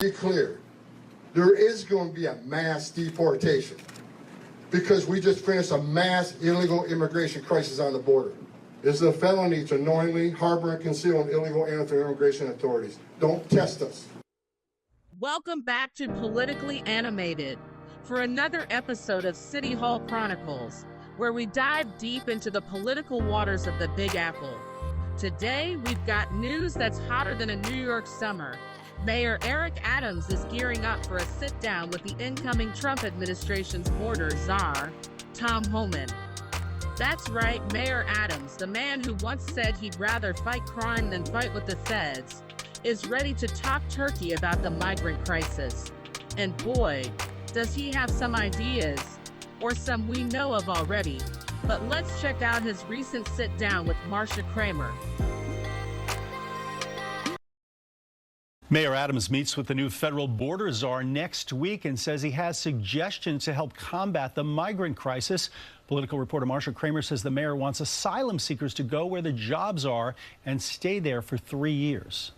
Be clear, there is going to be a mass deportation because we just finished a mass illegal immigration crisis on the border. It's a felony to knowingly harbor and conceal an illegal alien to immigration authorities. Don't test us. Welcome back to Politically Animated for another episode of City Hall Chronicles, where we dive deep into the political waters of the Big Apple. Today, we've got news that's hotter than a New York summer. Mayor Eric Adams is gearing up for a sit-down with the incoming Trump administration's border czar, Tom Homan. That's right, Mayor Adams, the man who once said he'd rather fight crime than fight with the feds, is ready to talk turkey about the migrant crisis. And boy, does he have some ideas, or some we know of already. But let's check out his recent sit-down with Marsha Kramer. Mayor Adams meets with the new federal border czar next week and says he has suggestions to help combat the migrant crisis. Political reporter Marsha Kramer says the mayor wants asylum seekers to go where the jobs are and stay there for 3 years.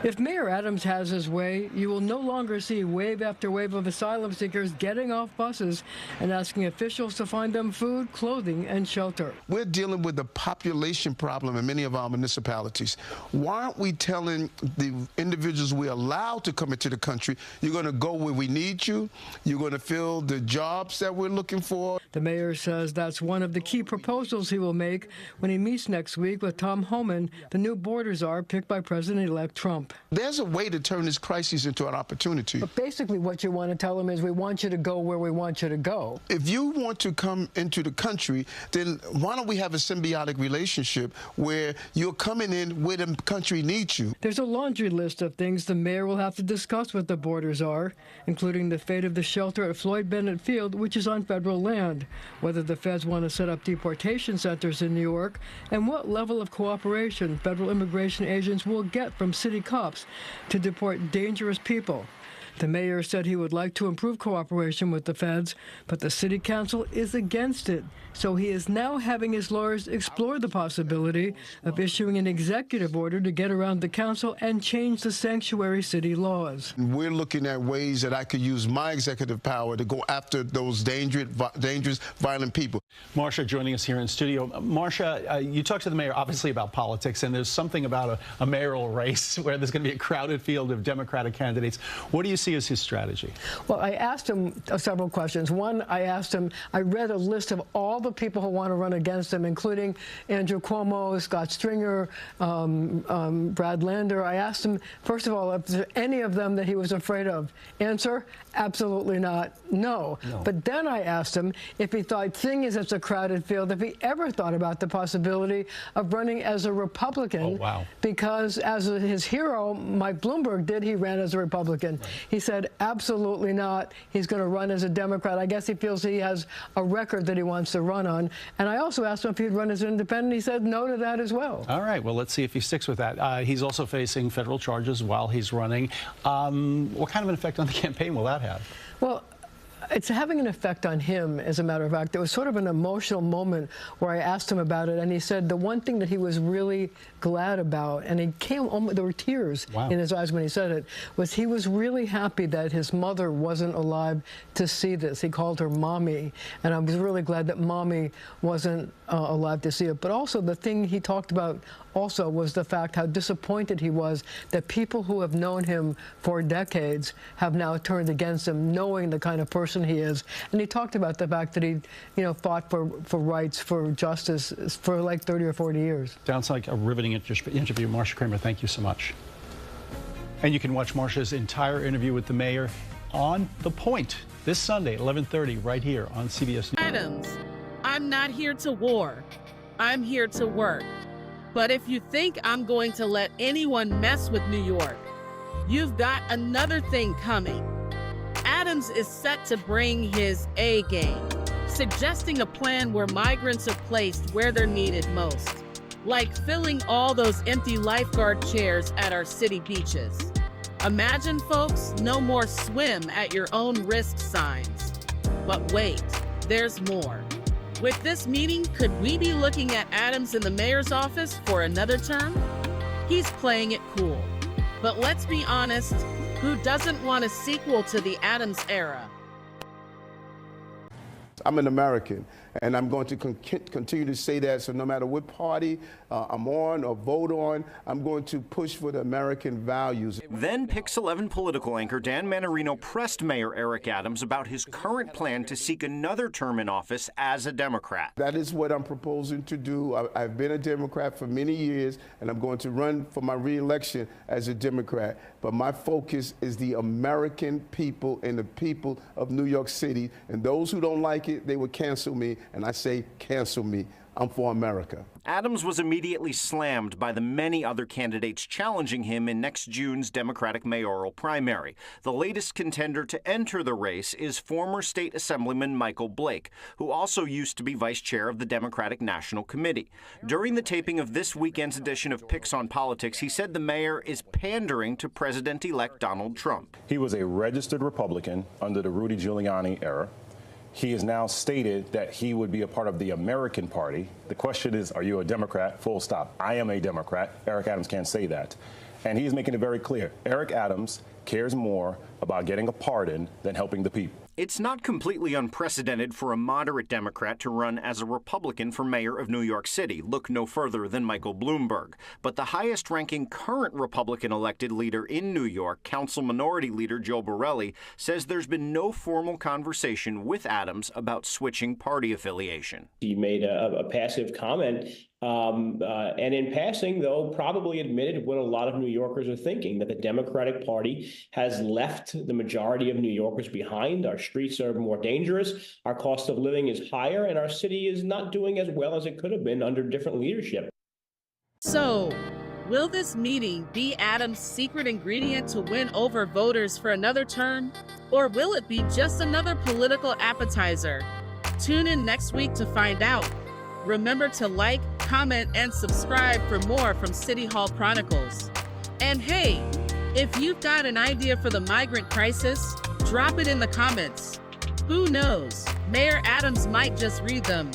If Mayor Adams has his way, you will no longer see wave after wave of asylum seekers getting off buses and asking officials to find them food, clothing, and shelter. We're dealing with the population problem in many of our municipalities. Why aren't we telling the individuals we allow to come into the country, you're going to go where we need you, you're going to fill the jobs that we're looking for? The mayor says that's one of the key proposals he will make when he meets next week with Tom Homan, the new border czar picked by President-elect Trump. There's a way to turn this crisis into an opportunity. But basically what you want to tell them is we want you to go where we want you to go. If you want to come into the country, then why don't we have a symbiotic relationship where you're coming in where the country needs you? There's a laundry list of things the mayor will have to discuss with the border czar, including the fate of the shelter at Floyd Bennett Field, which is on federal land, whether the feds want to set up deportation centers in New York, and what level of cooperation federal immigration agents will get from city cops to deport dangerous people. The mayor said he would like to improve cooperation with the feds, but the city council is against it. So he is now having his lawyers explore the possibility of issuing an executive order to get around the council and change the sanctuary city laws. We're looking at ways that I could use my executive power to go after those dangerous, violent people. Marsha joining us here in studio. Marsha, you talked to the mayor obviously about politics, and there's something about a mayoral race where there's going to be a crowded field of Democratic candidates. What do you see as his strategy? Well, I asked him several questions. One, I asked him, I read a list of all the people who want to run against him, including Andrew Cuomo, Scott Stringer, Brad Lander. I asked him, first of all, if there's any of them that he was afraid of. Answer, absolutely not, no. But then I asked him if he thought, seeing as it's a crowded field, if he ever thought about the possibility of running as a Republican. Oh, wow. Because as his hero, Mike Bloomberg did, he ran as a Republican. Right. He said, absolutely not. He's going to run as a Democrat. I guess he feels he has a record that he wants to run on. And I also asked him if he'd run as an independent. He said no to that as well. All right. Well, let's see if he sticks with that. He's also facing federal charges while he's running. What kind of an effect on the campaign will that have? Well, it's having an effect on him, as a matter of fact. There was sort of an emotional moment where I asked him about it, and he said the one thing that he was really glad about, and he came, there were tears in his eyes when he said it, was he was really happy that his mother wasn't alive to see this. He called her Mommy, and I was really glad that Mommy wasn't alive to see it. But also the thing he talked about also was the fact how disappointed he was that people who have known him for decades have now turned against him, knowing the kind of person he is. And he talked about the fact that he, fought for rights, for justice for like 30 or 40 years. Sounds like a riveting interview. Marsha Kramer, thank you so much. And you can watch Marsha's entire interview with the mayor on The Point this Sunday, 11:30, right here on CBS News. Adams, I'm not here to war. I'm here to work. But if you think I'm going to let anyone mess with New York, you've got another thing coming. Adams is set to bring his A game, suggesting a plan where migrants are placed where they're needed most, like filling all those empty lifeguard chairs at our city beaches. Imagine, folks, no more swim at your own risk signs. But wait, there's more. With this meeting, could we be looking at Adams in the mayor's office for another term? He's playing it cool. But let's be honest, who doesn't want a sequel to the Adams era. I'm an American, and I'm going to continue to say that. So no matter what party I'm on or vote on, I'm going to push for the American values. Then Pix 11 political anchor Dan Manarino pressed Mayor Eric Adams about his current plan to seek another term in office as a Democrat. That is what I'm proposing to do. I've been a Democrat for many years, and I'm going to run for my re-election as a Democrat. But my focus is the American people and the people of New York City. And those who don't like it, they will cancel me. And I say, cancel me. I'm for America. Adams was immediately slammed by the many other candidates challenging him in next June's Democratic mayoral primary. The latest contender to enter the race is former State Assemblyman Michael Blake, who also used to be vice chair of the Democratic National Committee. During the taping of this weekend's edition of Pix on Politics, he said the mayor is pandering to President-elect Donald Trump. He was a registered Republican under the Rudy Giuliani era. He has now stated that he would be a part of the American Party. The question is, are you a Democrat? Full stop. I am a Democrat. Eric Adams can't say that. And he's making it very clear. Eric Adams cares more about getting a pardon than helping the people. It's not completely unprecedented for a moderate Democrat to run as a Republican for mayor of New York City. Look no further than Michael Bloomberg. But the highest-ranking current Republican elected leader in New York, Council Minority Leader Joe Borelli, says there's been no formal conversation with Adams about switching party affiliation. He made a passive comment. And in passing, though, probably admitted what a lot of New Yorkers are thinking, that the Democratic Party has left the majority of New Yorkers behind. Our streets are more dangerous, our cost of living is higher, and our city is not doing as well as it could have been under different leadership. So, will this meeting be Adams' secret ingredient to win over voters for another term? Or will it be just another political appetizer? Tune in next week to find out. Remember to like, comment, and subscribe for more from City Hall Chronicles. And hey, if you've got an idea for the migrant crisis, drop it in the comments. Who knows? Mayor Adams might just read them.